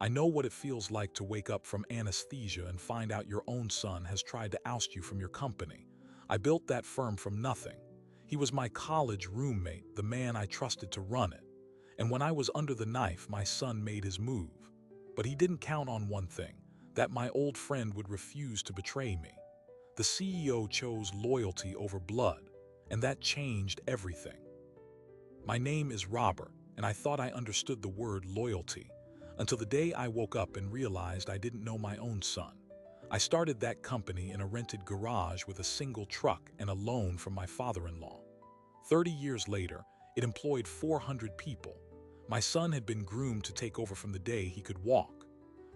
I know what it feels like to wake up from anesthesia and find out your own son has tried to oust you from your company. I built that firm from nothing. He was my college roommate, the man I trusted to run it. And when I was under the knife, my son made his move. But he didn't count on one thing, that my old friend would refuse to betray me. The CEO chose loyalty over blood, and that changed everything. My name is Robert, and I thought I understood the word loyalty, until the day I woke up and realized I didn't know my own son. I started that company in a rented garage with a single truck and a loan from my father-in-law. 30 years later, it employed 400 people. My son had been groomed to take over from the day he could walk.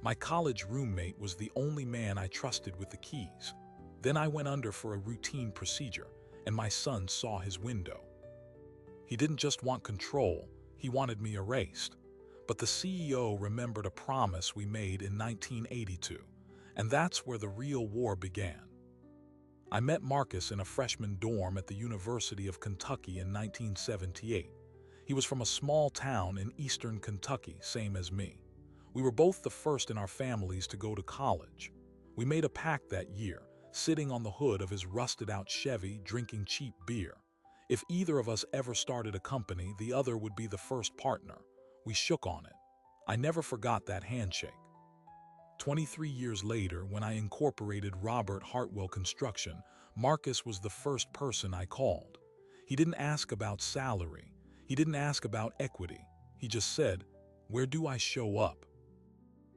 My college roommate was the only man I trusted with the keys. Then I went under for a routine procedure, and my son saw his window. He didn't just want control, he wanted me erased. But the CEO remembered a promise we made in 1982, and that's where the real war began. I met Marcus in a freshman dorm at the University of Kentucky in 1978. He was from a small town in eastern Kentucky, same as me. We were both the first in our families to go to college. We made a pact that year, sitting on the hood of his rusted-out Chevy drinking cheap beer. If either of us ever started a company, the other would be the first partner. We shook on it. I never forgot that handshake. 23 years later, when I incorporated Robert Hartwell Construction, Marcus was the first person I called. He didn't ask about salary. He didn't ask about equity. He just said, "Where do I show up?"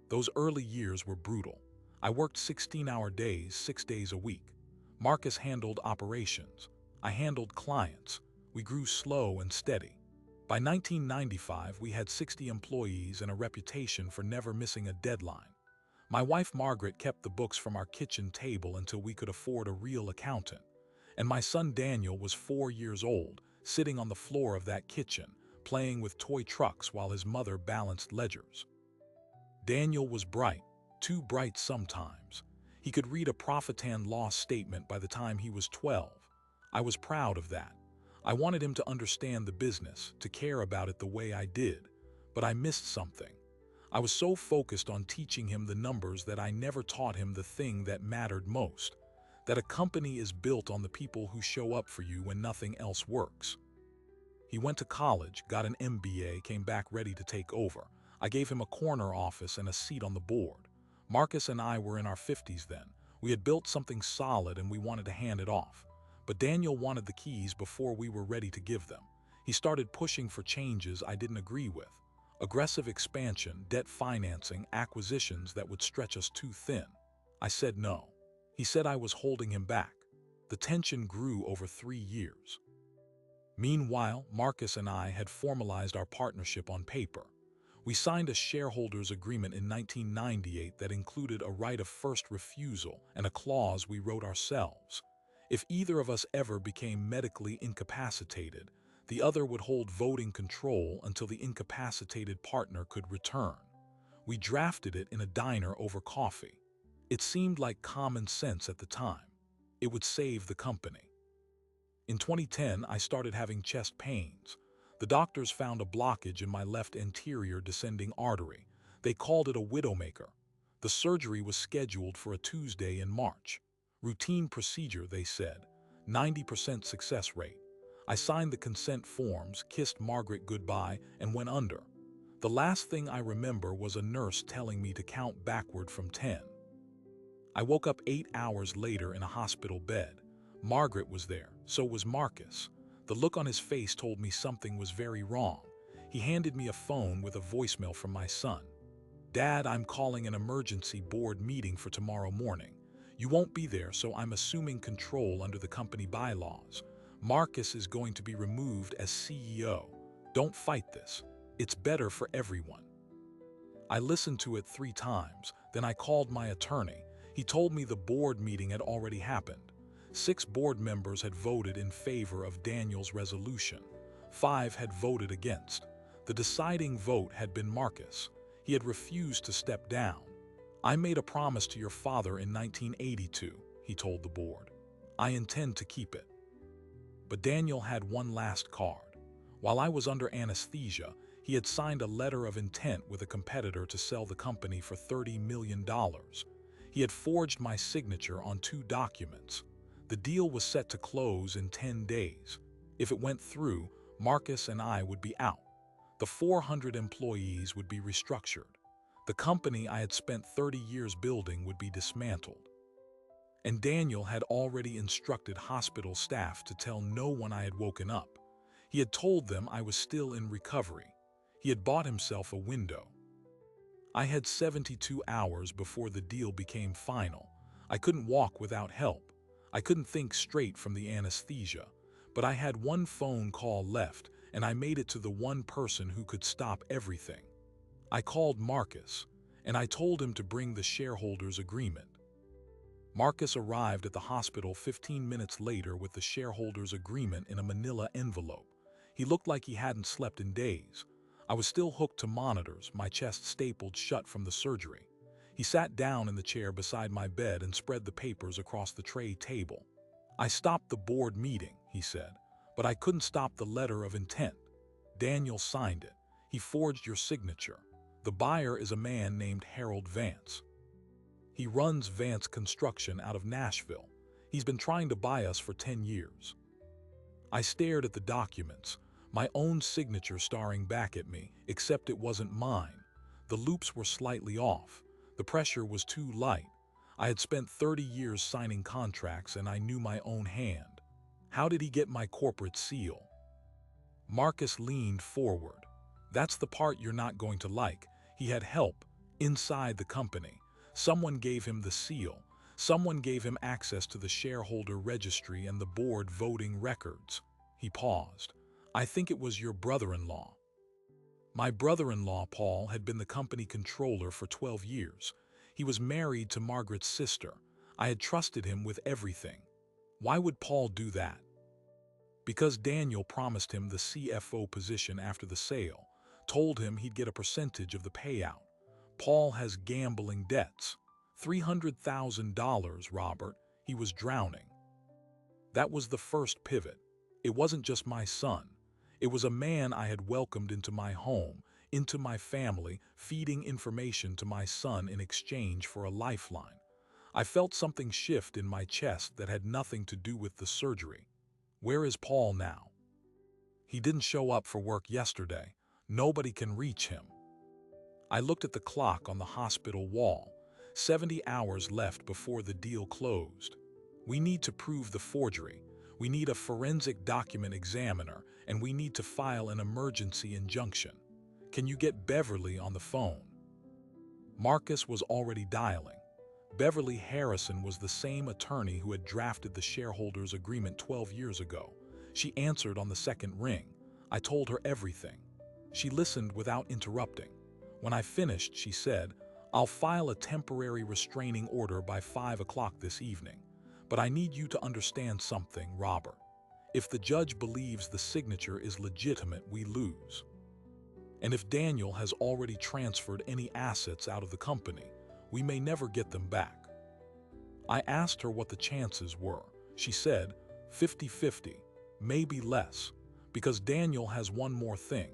Those early years were brutal. I worked 16-hour days, 6 days a week. Marcus handled operations. I handled clients. We grew slow and steady. By 1995, we had 60 employees and a reputation for never missing a deadline. My wife Margaret kept the books from our kitchen table until we could afford a real accountant. And my son Daniel was 4 years old, sitting on the floor of that kitchen, playing with toy trucks while his mother balanced ledgers. Daniel was bright, too bright sometimes. He could read a profit and loss statement by the time he was 12. I was proud of that. I wanted him to understand the business, to care about it the way I did. But I missed something. I was so focused on teaching him the numbers that I never taught him the thing that mattered most, that a company is built on the people who show up for you when nothing else works. He went to college, got an MBA, came back ready to take over. I gave him a corner office and a seat on the board. Marcus and I were in our 50s then. We had built something solid and we wanted to hand it off. But Daniel wanted the keys before we were ready to give them. He started pushing for changes I didn't agree with. Aggressive expansion, debt financing, acquisitions that would stretch us too thin. I said no. He said I was holding him back. The tension grew over 3 years. Meanwhile, Marcus and I had formalized our partnership on paper. We signed a shareholders agreement in 1998 that included a right of first refusal and a clause we wrote ourselves. If either of us ever became medically incapacitated, the other would hold voting control until the incapacitated partner could return. We drafted it in a diner over coffee. It seemed like common sense at the time. It would save the company. In 2010, I started having chest pains. The doctors found a blockage in my left anterior descending artery. They called it a widowmaker. The surgery was scheduled for a Tuesday in March. Routine procedure, they said. 90% success rate. I signed the consent forms, kissed Margaret goodbye, and went under. The last thing I remember was a nurse telling me to count backward from 10. I woke up 8 hours later in a hospital bed. Margaret was there, so was Marcus. The look on his face told me something was very wrong. He handed me a phone with a voicemail from my son. "Dad, I'm calling an emergency board meeting for tomorrow morning. You won't be there, so I'm assuming control under the company bylaws. Marcus is going to be removed as CEO. Don't fight this. It's better for everyone." I listened to it 3 times, then I called my attorney. He told me the board meeting had already happened. 6 board members had voted in favor of Daniel's resolution. 5 had voted against. The deciding vote had been Marcus. He had refused to step down. "I made a promise to your father in 1982, he told the board. "I intend to keep it." But Daniel had one last card. While I was under anesthesia, He had signed a letter of intent with a competitor to sell the company for $30 million. He had forged my signature on 2 documents. The deal was set to close in 10 days. If it went through, Marcus and I would be out. The 400 employees would be restructured. The company I had spent 30 years building would be dismantled. And Daniel had already instructed hospital staff to tell no one I had woken up. He had told them I was still in recovery. He had bought himself a window. I had 72 hours before the deal became final. I couldn't walk without help. I couldn't think straight from the anesthesia. But I had 1 phone call left, and I made it to the one person who could stop everything. I called Marcus, and I told him to bring the shareholders' agreement. Marcus arrived at the hospital 15 minutes later with the shareholders' agreement in a manila envelope. He looked like he hadn't slept in days. I was still hooked to monitors, my chest stapled shut from the surgery. He sat down in the chair beside my bed and spread the papers across the tray table. "I stopped the board meeting," he said, "but I couldn't stop the letter of intent. Daniel signed it. He forged your signature. The buyer is a man named Harold Vance. He runs Vance Construction out of Nashville. He's been trying to buy us for 10 years. I stared at the documents, my own signature staring back at me, except it wasn't mine. The loops were slightly off. The pressure was too light. I had spent 30 years signing contracts and I knew my own hand. How did he get my corporate seal? Marcus leaned forward. That's the part you're not going to like. He had help inside the company. Someone gave him the seal. Someone gave him access to the shareholder registry and the board voting records. He paused. I think it was your brother-in-law. My brother-in-law, Paul, had been the company controller for 12 years. He was married to Margaret's sister. I had trusted him with everything. Why would Paul do that? Because Daniel promised him the CFO position after the sale, told him he'd get a percentage of the payout. Paul has gambling debts. $300,000, Robert. He was drowning. That was the first pivot. It wasn't just my son. It was a man I had welcomed into my home, into my family, feeding information to my son in exchange for a lifeline. I felt something shift in my chest that had nothing to do with the surgery. Where is Paul now? He didn't show up for work yesterday. Nobody can reach him. I looked at the clock on the hospital wall. 70 hours left before the deal closed. We need to prove the forgery. We need a forensic document examiner, and we need to file an emergency injunction. Can you get Beverly on the phone? Marcus was already dialing. Beverly Harrison was the same attorney who had drafted the shareholders' agreement 12 years ago. She answered on the second ring. I told her everything. She listened without interrupting. When I finished, she said, I'll file a temporary restraining order by 5 o'clock this evening. But I need you to understand something, Robert. If the judge believes the signature is legitimate, we lose. And if Daniel has already transferred any assets out of the company, we may never get them back. I asked her what the chances were. She said, 50-50, maybe less, because Daniel has one more thing.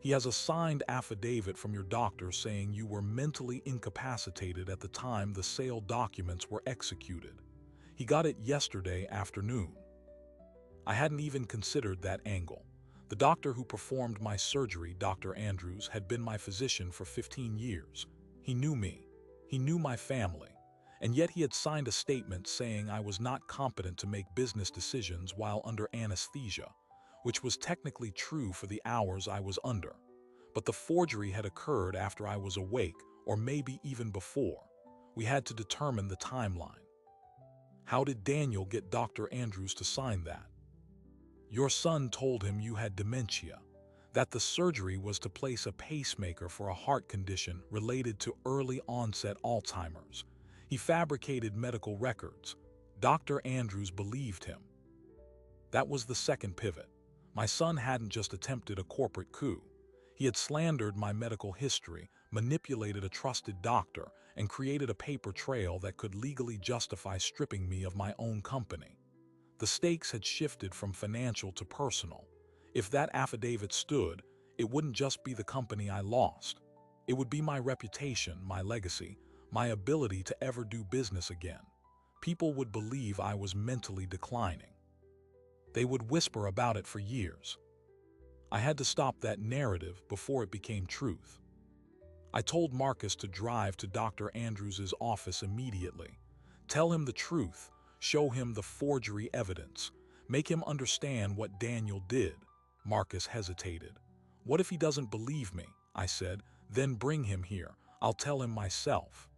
He has a signed affidavit from your doctor saying you were mentally incapacitated at the time the sale documents were executed. He got it yesterday afternoon. I hadn't even considered that angle. The doctor who performed my surgery, Dr. Andrews, had been my physician for 15 years. He knew me. He knew my family. And yet he had signed a statement saying I was not competent to make business decisions while under anesthesia, which was technically true for the hours I was under. But the forgery had occurred after I was awake, or maybe even before. We had to determine the timeline. How did Daniel get Dr. Andrews to sign that? Your son told him you had dementia, that the surgery was to place a pacemaker for a heart condition related to early onset Alzheimer's. He fabricated medical records. Dr. Andrews believed him. That was the second pivot. My son hadn't just attempted a corporate coup. He had slandered my medical history, manipulated a trusted doctor, and created a paper trail that could legally justify stripping me of my own company. The stakes had shifted from financial to personal. If that affidavit stood, It wouldn't just be the company I lost. It would be my reputation, my legacy, my ability to ever do business again. People would believe I was mentally declining. They would whisper about it for years. I had to stop that narrative before it became truth. I told Marcus to drive to Dr. Andrews's office immediately. Tell him the truth, show him the forgery evidence, make him understand what Daniel did. Marcus hesitated. What if he doesn't believe me? I said. Then bring him here. I'll tell him myself.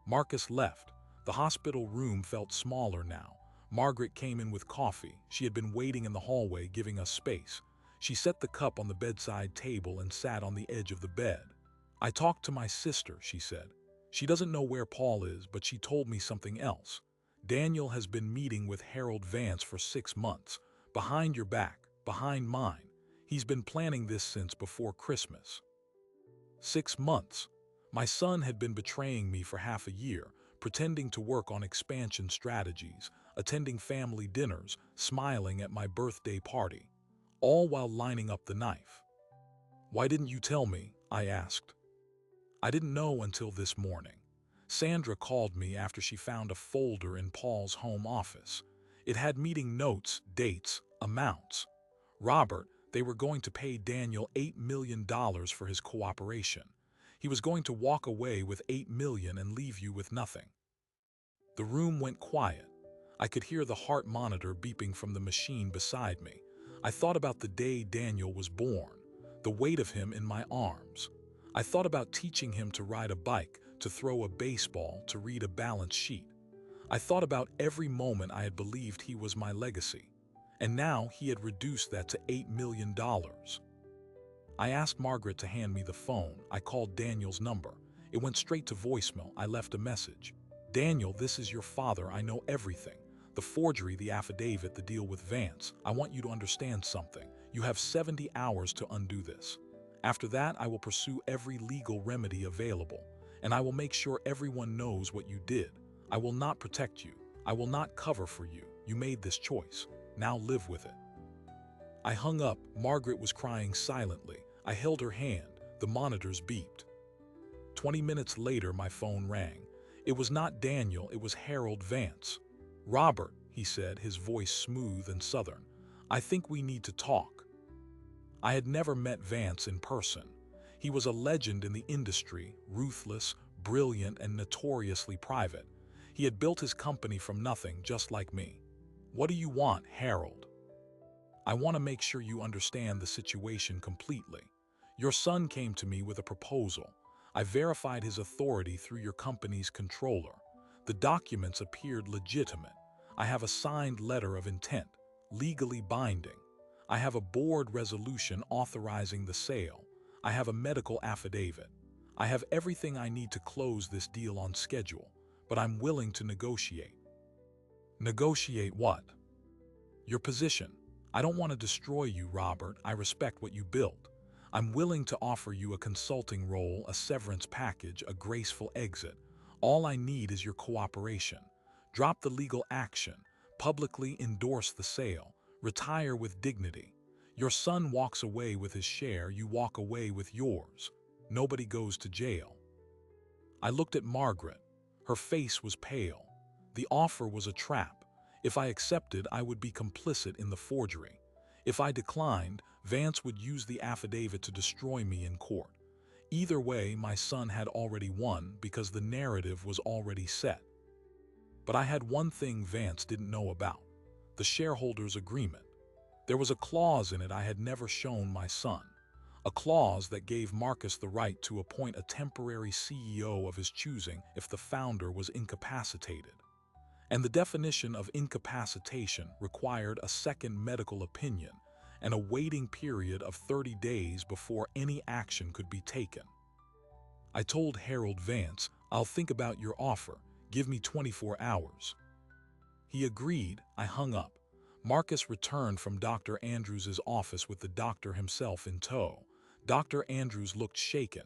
Marcus left. The hospital room felt smaller now. Margaret came in with coffee. She had been waiting in the hallway, giving us space. She set the cup on the bedside table and sat on the edge of the bed. I talked to my sister, she said. She doesn't know where Paul is, but she told me something else. Daniel has been meeting with Harold Vance for 6 months. Behind your back, behind mine. He's been planning this since before Christmas. 6 months. My son had been betraying me for half a year, pretending to work on expansion strategies, attending family dinners, smiling at my birthday party, all while lining up the knife. Why didn't you tell me? I asked. I didn't know until this morning. Sandra called me after she found a folder in Paul's home office. It had meeting notes, dates, amounts. Robert, they were going to pay Daniel $8 million for his cooperation. He was going to walk away with $8 million and leave you with nothing. The room went quiet. I could hear the heart monitor beeping from the machine beside me. I thought about the day Daniel was born, the weight of him in my arms. I thought about teaching him to ride a bike, to throw a baseball, to read a balance sheet. I thought about every moment I had believed he was my legacy. And now he had reduced that to $8 million. I asked Margaret to hand me the phone. I called Daniel's number. It went straight to voicemail. I left a message. Daniel, this is your father. I know everything. The forgery, the affidavit, the deal with Vance. I want you to understand something. You have 70 hours to undo this. After that, I will pursue every legal remedy available, and I will make sure everyone knows what you did. I will not protect you. I will not cover for you. You made this choice. Now live with it. I hung up. Margaret was crying silently. I held her hand. The monitors beeped. 20 minutes later, my phone rang. It was not Daniel, it was Harold Vance. Robert, he said, his voice smooth and southern. I think we need to talk. I had never met Vance in person. He was a legend in the industry, ruthless, brilliant, and notoriously private. He had built his company from nothing, just like me. What do you want, Harold? I want to make sure you understand the situation completely. Your son came to me with a proposal. I verified his authority through your company's controller. The documents appeared legitimate. I have a signed letter of intent, legally binding. I have a board resolution authorizing the sale. I have a medical affidavit. I have everything I need to close this deal on schedule, but I'm willing to negotiate. Negotiate what? Your position. I don't want to destroy you, Robert. I respect what you built. I'm willing to offer you a consulting role, a severance package, a graceful exit. All I need is your cooperation. Drop the legal action, publicly endorse the sale, retire with dignity. Your son walks away with his share, you walk away with yours. Nobody goes to jail. I looked at Margaret. Her face was pale. The offer was a trap. If I accepted, I would be complicit in the forgery. If I declined, Vance would use the affidavit to destroy me in court. Either way, my son had already won because the narrative was already set. But I had one thing Vance didn't know about: the shareholders' agreement. There was a clause in it I had never shown my son. A clause that gave Marcus the right to appoint a temporary CEO of his choosing if the founder was incapacitated. And the definition of incapacitation required a second medical opinion and a waiting period of 30 days before any action could be taken. I told Harold Vance, I'll think about your offer. Give me 24 hours. He agreed. I hung up. Marcus returned from Dr. Andrews's office with the doctor himself in tow. Dr. Andrews looked shaken.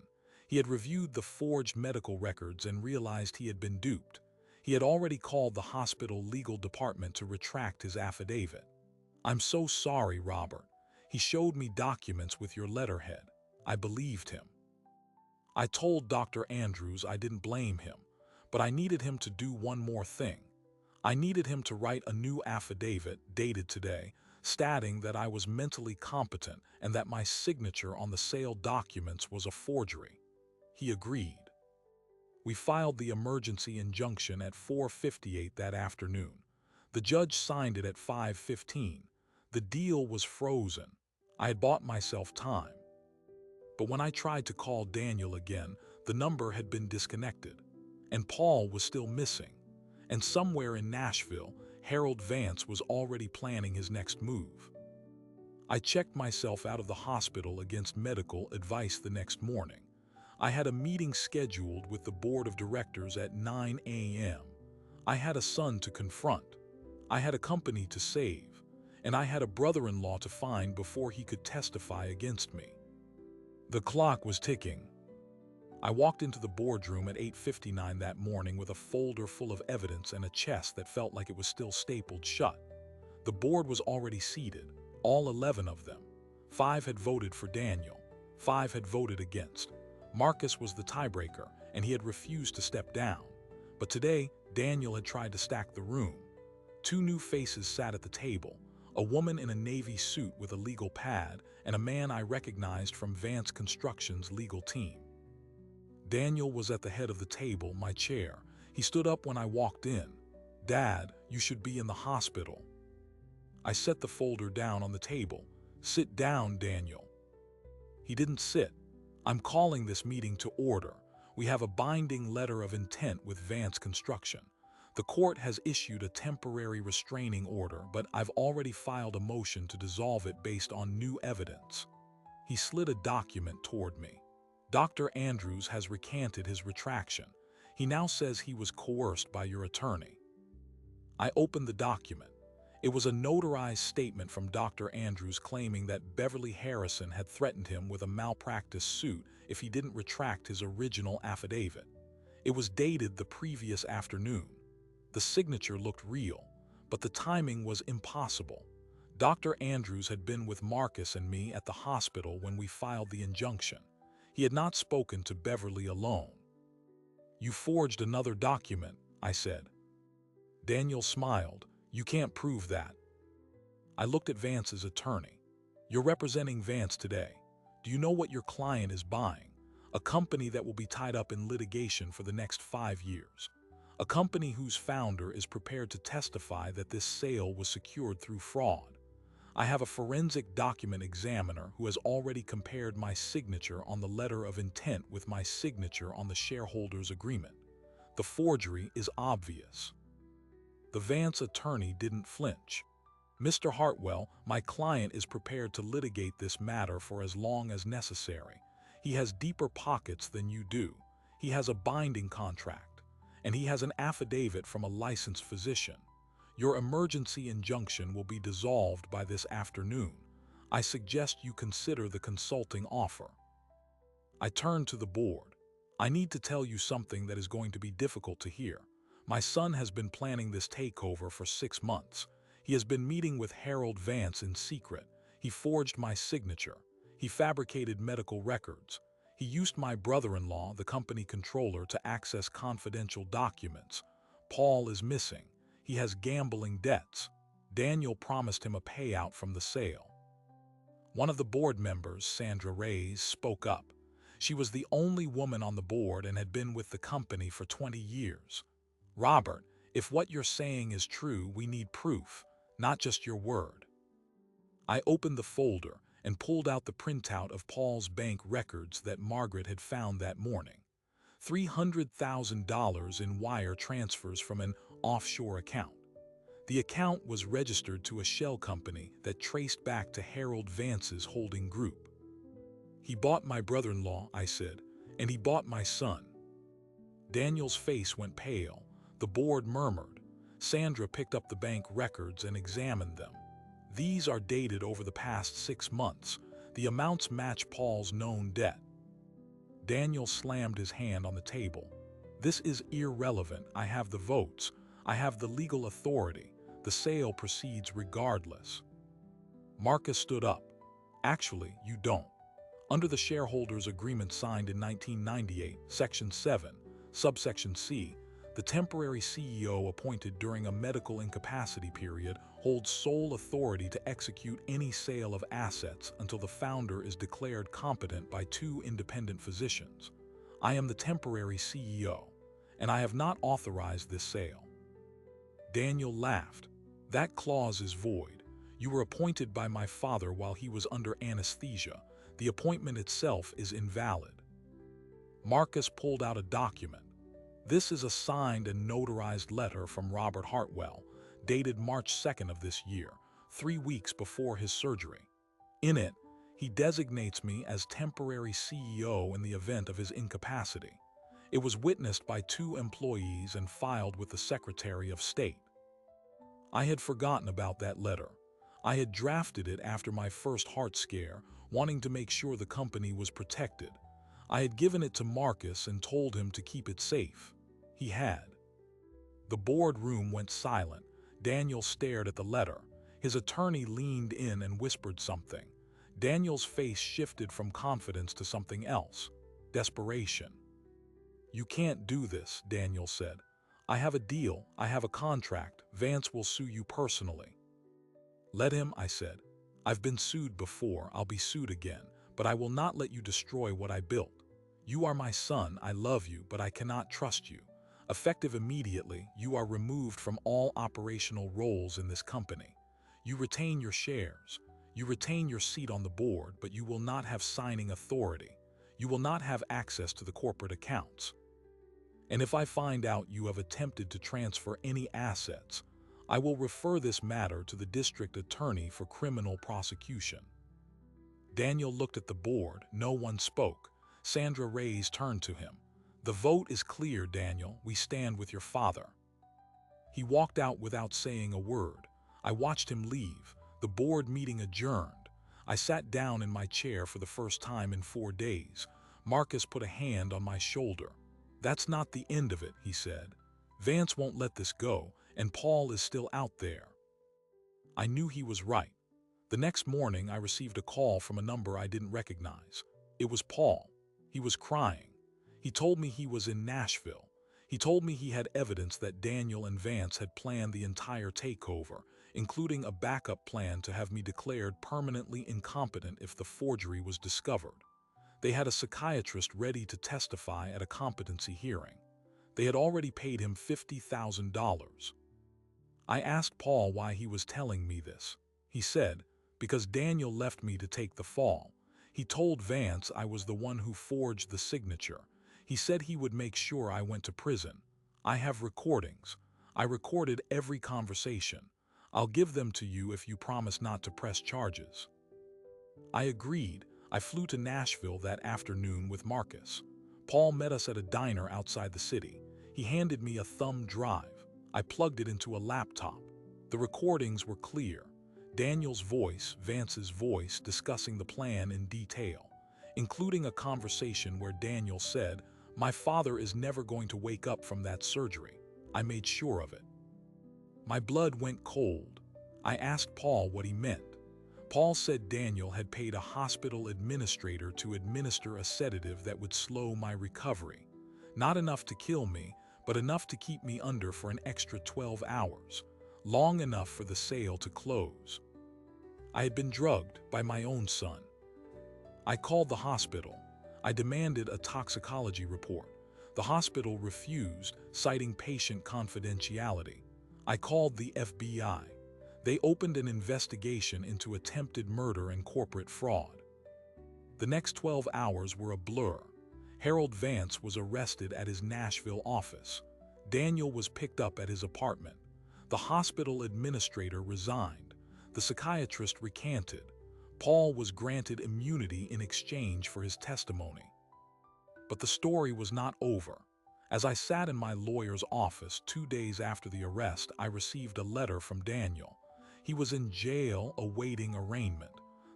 He had reviewed the forged medical records and realized he had been duped. He had already called the hospital legal department to retract his affidavit. I'm so sorry, Robert. He showed me documents with your letterhead. I believed him. I told Dr. Andrews I didn't blame him, but I needed him to do one more thing. I needed him to write a new affidavit, dated today, stating that I was mentally competent and that my signature on the sale documents was a forgery. He agreed. We filed the emergency injunction at 4:58 that afternoon. The judge signed it at 5:15. The deal was frozen. I had bought myself time. But when I tried to call Daniel again, the number had been disconnected, and Paul was still missing. And somewhere in Nashville, Harold Vance was already planning his next move. I checked myself out of the hospital against medical advice the next morning. I had a meeting scheduled with the board of directors at 9 a.m. I had a son to confront. I had a company to save, and I had a brother-in-law to find before he could testify against me. The clock was ticking. I walked into the boardroom at 8:59 that morning with a folder full of evidence and a chest that felt like it was still stapled shut. The board was already seated, all 11 of them. 5 had voted for Daniel. 5 had voted against. Marcus was the tiebreaker, and he had refused to step down. But today, Daniel had tried to stack the room. 2 new faces sat at the table, a woman in a navy suit with a legal pad, and a man I recognized from Vance Construction's legal team. Daniel was at the head of the table, my chair. He stood up when I walked in. "Dad, you should be in the hospital." I set the folder down on the table. "Sit down, Daniel." He didn't sit. "I'm calling this meeting to order. We have a binding letter of intent with Vance Construction. The court has issued a temporary restraining order, but I've already filed a motion to dissolve it based on new evidence." He slid a document toward me. "Dr. Andrews has recanted his retraction. He now says he was coerced by your attorney." I opened the document. It was a notarized statement from Dr. Andrews claiming that Beverly Harrison had threatened him with a malpractice suit if he didn't retract his original affidavit. It was dated the previous afternoon. The signature looked real, but the timing was impossible. Dr. Andrews had been with Marcus and me at the hospital when we filed the injunction. He had not spoken to Beverly alone. "You forged another document," I said. Daniel smiled. "You can't prove that." I looked at Vance's attorney. "You're representing Vance today. Do you know what your client is buying? A company that will be tied up in litigation for the next 5 years. A company whose founder is prepared to testify that this sale was secured through fraud. I have a forensic document examiner who has already compared my signature on the letter of intent with my signature on the shareholders' agreement. The forgery is obvious." The Vance attorney didn't flinch. "Mr. Hartwell, my client is prepared to litigate this matter for as long as necessary. He has deeper pockets than you do. He has a binding contract, and he has an affidavit from a licensed physician. Your emergency injunction will be dissolved by this afternoon. I suggest you consider the consulting offer." I turned to the board. "I need to tell you something that is going to be difficult to hear. My son has been planning this takeover for 6 months. He has been meeting with Harold Vance in secret. He forged my signature. He fabricated medical records. He used my brother-in-law, the company controller, to access confidential documents. Paul is missing. He has gambling debts. Daniel promised him a payout from the sale." One of the board members, Sandra Reyes, spoke up. She was the only woman on the board and had been with the company for 20 years. "Robert, if what you're saying is true, we need proof, not just your word." I opened the folder and pulled out the printout of Paul's bank records that Margaret had found that morning. $300,000 in wire transfers from an offshore account. The account was registered to a shell company that traced back to Harold Vance's holding group. "He bought my brother-in-law," I said, "and he bought my son." Daniel's face went pale. The board murmured. Sandra picked up the bank records and examined them. "These are dated over the past 6 months. The amounts match Paul's known debt." Daniel slammed his hand on the table. "This is irrelevant. I have the votes. I have the legal authority. The sale proceeds regardless." Marcus stood up. Actually, you don't. Under the shareholders' agreement signed in 1998, Section 7, subsection C, the temporary CEO appointed during a medical incapacity period holds sole authority to execute any sale of assets until the founder is declared competent by two independent physicians. I am the temporary CEO, and I have not authorized this sale. Daniel laughed. That clause is void. You were appointed by my father while he was under anesthesia. The appointment itself is invalid. Marcus pulled out a document. This is a signed and notarized letter from Robert Hartwell, dated March 2nd of this year, 3 weeks before his surgery. In it, he designates me as temporary CEO in the event of his incapacity. It was witnessed by 2 employees and filed with the Secretary of State. I had forgotten about that letter. I had drafted it after my first heart scare, wanting to make sure the company was protected. I had given it to Marcus and told him to keep it safe. He had. The boardroom went silent. Daniel stared at the letter. His attorney leaned in and whispered something. Daniel's face shifted from confidence to something else. Desperation. You can't do this, Daniel said. I have a deal. I have a contract. Vance will sue you personally. Let him, I said. I've been sued before. I'll be sued again, but I will not let you destroy what I built. You are my son. I love you, but I cannot trust you. Effective immediately, you are removed from all operational roles in this company. You retain your shares. You retain your seat on the board, but you will not have signing authority. You will not have access to the corporate accounts. And if I find out you have attempted to transfer any assets, I will refer this matter to the district attorney for criminal prosecution. Daniel looked at the board. No one spoke. Sandra Reyes turned to him. The vote is clear, Daniel. We stand with your father. He walked out without saying a word. I watched him leave. The board meeting adjourned. I sat down in my chair for the first time in 4 days. Marcus put a hand on my shoulder. That's not the end of it, he said. Vance won't let this go, and Paul is still out there. I knew he was right. The next morning, I received a call from a number I didn't recognize. It was Paul. He was crying. He told me he was in Nashville. He told me he had evidence that Daniel and Vance had planned the entire takeover, including a backup plan to have me declared permanently incompetent if the forgery was discovered. They had a psychiatrist ready to testify at a competency hearing. They had already paid him $50,000. I asked Paul why he was telling me this. He said, because Daniel left me to take the fall. He told Vance I was the one who forged the signature. He said he would make sure I went to prison. I have recordings. I recorded every conversation. I'll give them to you if you promise not to press charges. I agreed. I flew to Nashville that afternoon with Marcus. Paul met us at a diner outside the city. He handed me a thumb drive. I plugged it into a laptop. The recordings were clear. Daniel's voice, Vance's voice, discussing the plan in detail, including a conversation where Daniel said, "My father is never going to wake up from that surgery. I made sure of it." My blood went cold. I asked Paul what he meant. Paul said Daniel had paid a hospital administrator to administer a sedative that would slow my recovery. Not enough to kill me, but enough to keep me under for an extra 12 hours, long enough for the sale to close. I had been drugged by my own son. I called the hospital. I demanded a toxicology report. The hospital refused, citing patient confidentiality. I called the FBI. They opened an investigation into attempted murder and corporate fraud. The next 12 hours were a blur. Harold Vance was arrested at his Nashville office. Daniel was picked up at his apartment. The hospital administrator resigned. The psychiatrist recanted. Paul was granted immunity in exchange for his testimony. But the story was not over. As I sat in my lawyer's office 2 days after the arrest, I received a letter from Daniel. He was in jail awaiting arraignment.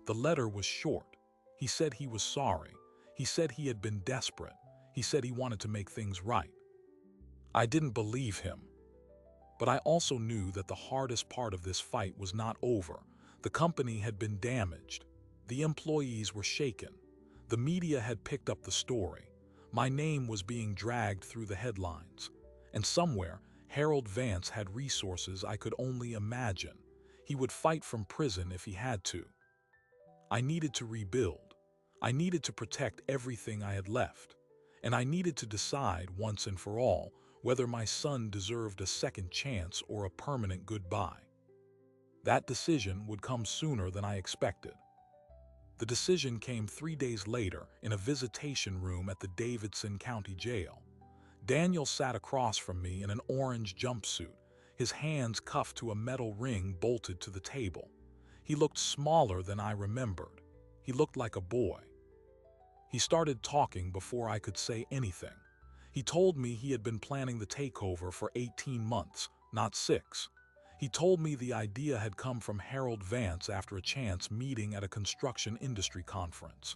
The letter was short. He said he was sorry. He said he had been desperate. He said he wanted to make things right. I didn't believe him. But I also knew that the hardest part of this fight was not over. The company had been damaged. The employees were shaken. The media had picked up the story. My name was being dragged through the headlines. And somewhere, Harold Vance had resources I could only imagine. He would fight from prison if he had to. I needed to rebuild. I needed to protect everything I had left. And I needed to decide once and for all whether my son deserved a second chance or a permanent goodbye. That decision would come sooner than I expected. The decision came 3 days later in a visitation room at the Davidson County Jail. Daniel sat across from me in an orange jumpsuit, his hands cuffed to a metal ring bolted to the table. He looked smaller than I remembered. He looked like a boy. He started talking before I could say anything. He told me he had been planning the takeover for 18 months, not 6. He told me the idea had come from Harold Vance after a chance meeting at a construction industry conference.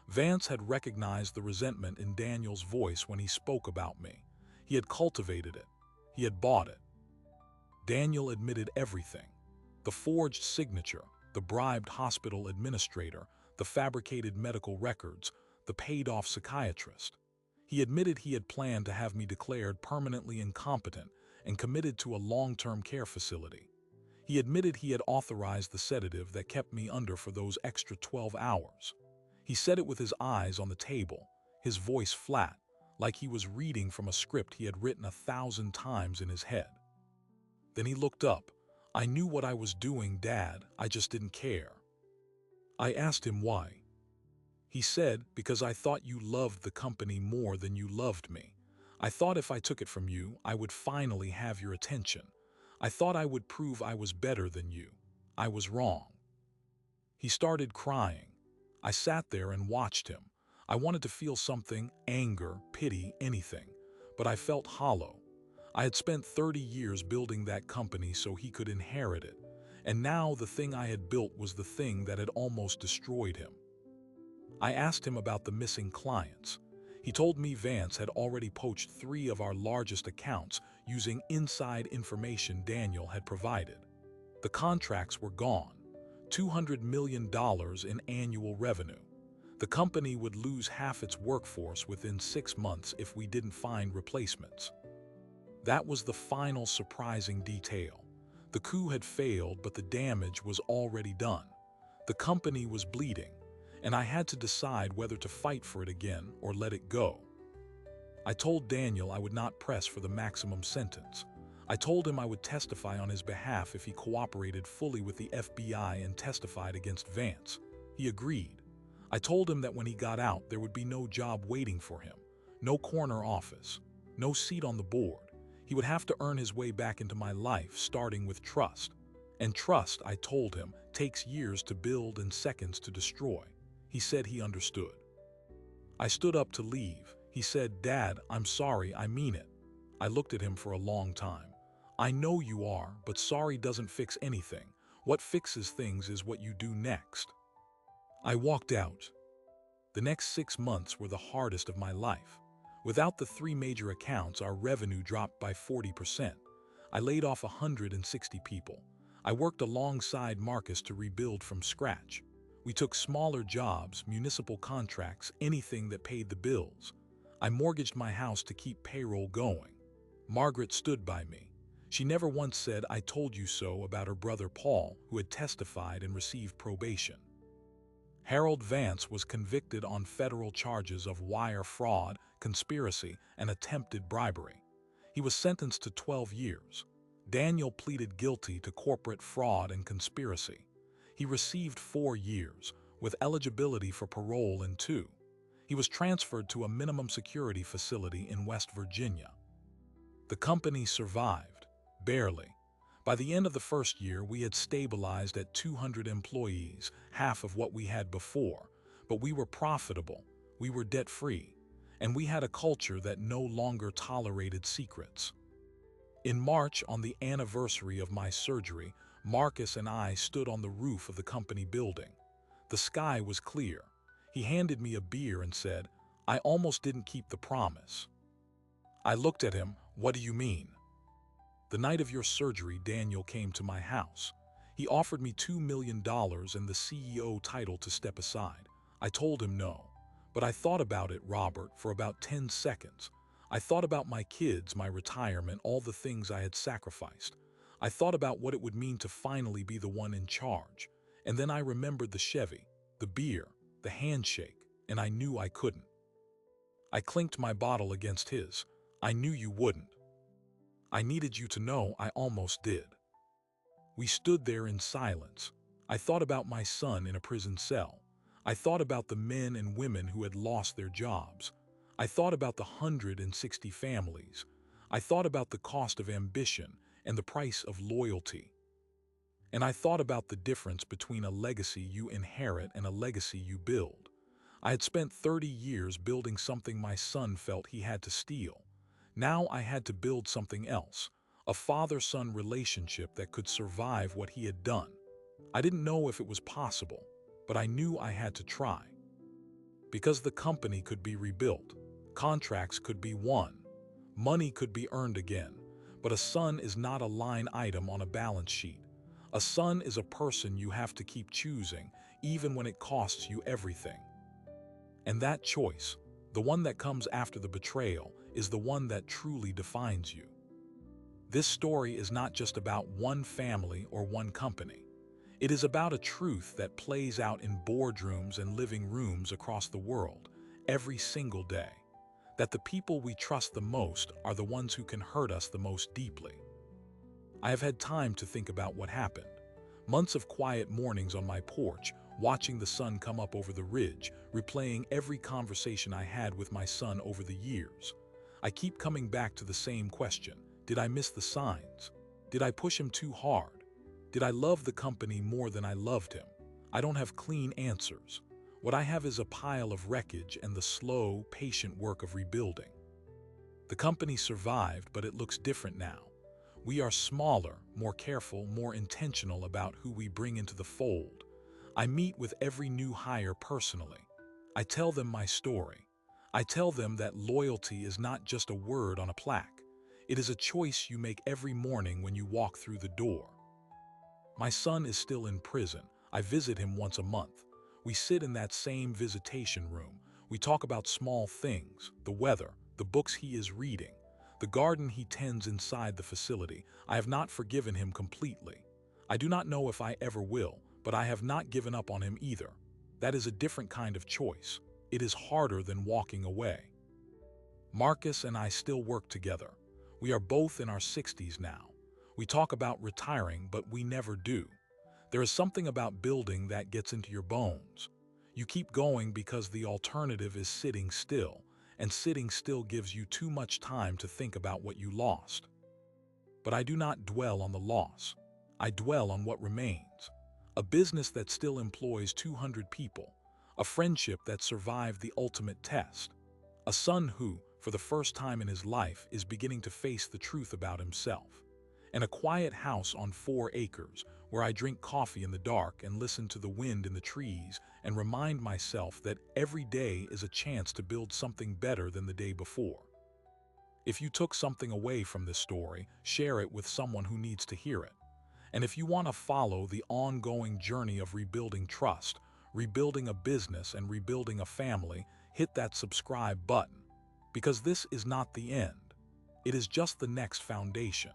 Vance had recognized the resentment in Daniel's voice when he spoke about me. He had cultivated it. He had bought it. Daniel admitted everything. The forged signature, the bribed hospital administrator, the fabricated medical records, the paid-off psychiatrist. He admitted he had planned to have me declared permanently incompetent and committed to a long-term care facility. He admitted he had authorized the sedative that kept me under for those extra 12 hours. He said it with his eyes on the table, his voice flat, like he was reading from a script he had written 1,000 times in his head. Then he looked up. I knew what I was doing, Dad. I just didn't care. I asked him why. He said, because I thought you loved the company more than you loved me. I thought if I took it from you, I would finally have your attention. I thought I would prove I was better than you. I was wrong. He started crying. I sat there and watched him. I wanted to feel something, anger, pity, anything. But I felt hollow. I had spent 30 years building that company so he could inherit it. And now the thing I had built was the thing that had almost destroyed him. I asked him about the missing clients. He told me Vance had already poached 3 of our largest accounts using inside information Daniel had provided. The contracts were gone. $200 million in annual revenue. The company would lose half its workforce within 6 months if we didn't find replacements. That was the final surprising detail. The coup had failed, but the damage was already done. The company was bleeding, and I had to decide whether to fight for it again or let it go. I told Daniel I would not press for the maximum sentence. I told him I would testify on his behalf if he cooperated fully with the FBI and testified against Vance. He agreed. I told him that when he got out, there would be no job waiting for him, no corner office, no seat on the board. He would have to earn his way back into my life, starting with trust. And trust, I told him, takes years to build and seconds to destroy. He said he understood. I stood up to leave. He said, Dad, I'm sorry, I mean it. I looked at him for a long time. I know you are, but sorry doesn't fix anything. What fixes things is what you do next. I walked out. The next 6 months were the hardest of my life. Without the 3 major accounts, our revenue dropped by 40%. I laid off 160 people. I worked alongside Marcus to rebuild from scratch. We took smaller jobs, municipal contracts, anything that paid the bills. I mortgaged my house to keep payroll going. Margaret stood by me. She never once said, I told you so, about her brother Paul, who had testified and received probation. Harold Vance was convicted on federal charges of wire fraud, conspiracy, and attempted bribery. He was sentenced to 12 years. Daniel pleaded guilty to corporate fraud and conspiracy. He received 4 years, with eligibility for parole in 2. He was transferred to a minimum security facility in West Virginia. The company survived, barely. By the end of the first year, we had stabilized at 200 employees, half of what we had before, but we were profitable, we were debt-free, and we had a culture that no longer tolerated secrets. In March, on the anniversary of my surgery, Marcus and I stood on the roof of the company building. The sky was clear. He handed me a beer and said, I almost didn't keep the promise. I looked at him. What do you mean? The night of your surgery, Daniel came to my house. He offered me $2 million and the CEO title to step aside. I told him no. But I thought about it, Robert, for about 10 seconds. I thought about my kids, my retirement, all the things I had sacrificed. I thought about what it would mean to finally be the one in charge. And then I remembered the Chevy, the beer, the handshake, and I knew I couldn't. I clinked my bottle against his. I knew you wouldn't. I needed you to know I almost did. We stood there in silence. I thought about my son in a prison cell. I thought about the men and women who had lost their jobs. I thought about the 160 families. I thought about the cost of ambition and the price of loyalty. And I thought about the difference between a legacy you inherit and a legacy you build. I had spent 30 years building something my son felt he had to steal. Now I had to build something else, a father-son relationship that could survive what he had done. I didn't know if it was possible, but I knew I had to try. Because the company could be rebuilt, contracts could be won, money could be earned again, but a son is not a line item on a balance sheet. A son is a person you have to keep choosing, even when it costs you everything. And that choice, the one that comes after the betrayal, is the one that truly defines you. This story is not just about one family or one company. It is about a truth that plays out in boardrooms and living rooms across the world every single day. That the people we trust the most are the ones who can hurt us the most deeply. I have had time to think about what happened. Months of quiet mornings on my porch, watching the sun come up over the ridge, replaying every conversation I had with my son over the years. I keep coming back to the same question. Did I miss the signs? Did I push him too hard? Did I love the company more than I loved him? I don't have clean answers. What I have is a pile of wreckage and the slow, patient work of rebuilding. The company survived, but it looks different now. We are smaller, more careful, more intentional about who we bring into the fold. I meet with every new hire personally. I tell them my story. I tell them that loyalty is not just a word on a plaque. It is a choice you make every morning when you walk through the door. My son is still in prison. I visit him once a month. We sit in that same visitation room. We talk about small things, the weather, the books he is reading, the garden he tends inside the facility. I have not forgiven him completely. I do not know if I ever will, but I have not given up on him either. That is a different kind of choice. It is harder than walking away. Marcus and I still work together. We are both in our 60s now. We talk about retiring, but we never do. There is something about building that gets into your bones. You keep going because the alternative is sitting still, and sitting still gives you too much time to think about what you lost. But I do not dwell on the loss. I dwell on what remains. A business that still employs 200 people. A friendship that survived the ultimate test. A son who, for the first time in his life, is beginning to face the truth about himself. And a quiet house on 4 acres where I drink coffee in the dark and listen to the wind in the trees and remind myself that every day is a chance to build something better than the day before. If you took something away from this story, share it with someone who needs to hear it. And if you want to follow the ongoing journey of rebuilding trust, rebuilding a business, and rebuilding a family, hit that subscribe button. Because this is not the end. It is just the next foundation.